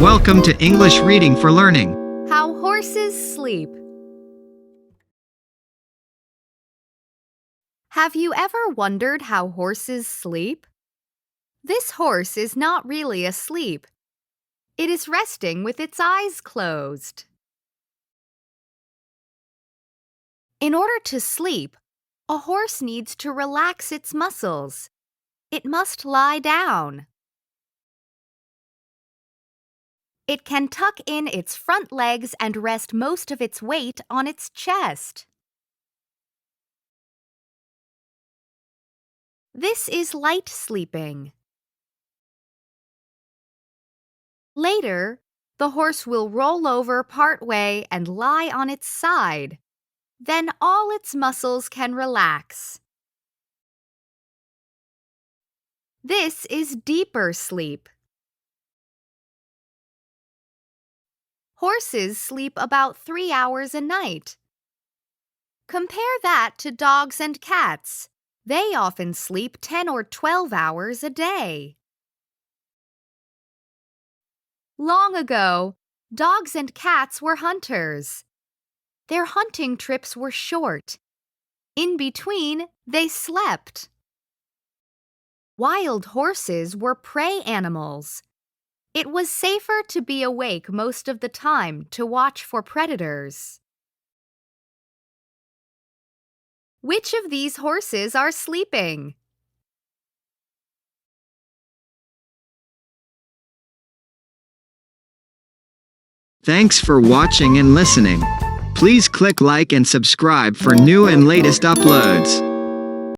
Welcome to English Reading for Learning. How horses sleep. Have you ever wondered how horses sleep? This horse is not really asleep. It is resting with its eyes closed. In order to sleep, a horse needs to relax its muscles. It must lie down. It can tuck in its front legs and rest most of its weight on its chest. This is light sleeping. Later, the horse will roll over partway and lie on its side. Then all its muscles can relax. This is deeper sleep. Horses sleep about 3 hours a night. Compare that to dogs and cats. They often sleep 10 or 12 hours a day. Long ago, dogs and cats were hunters. Their hunting trips were short. In between, they slept. Wild horses were prey animals. It was safer to be awake most of the time to watch for predators. Which of these horses are sleeping? Thanks for watching and listening. Please click like and subscribe for new and latest uploads.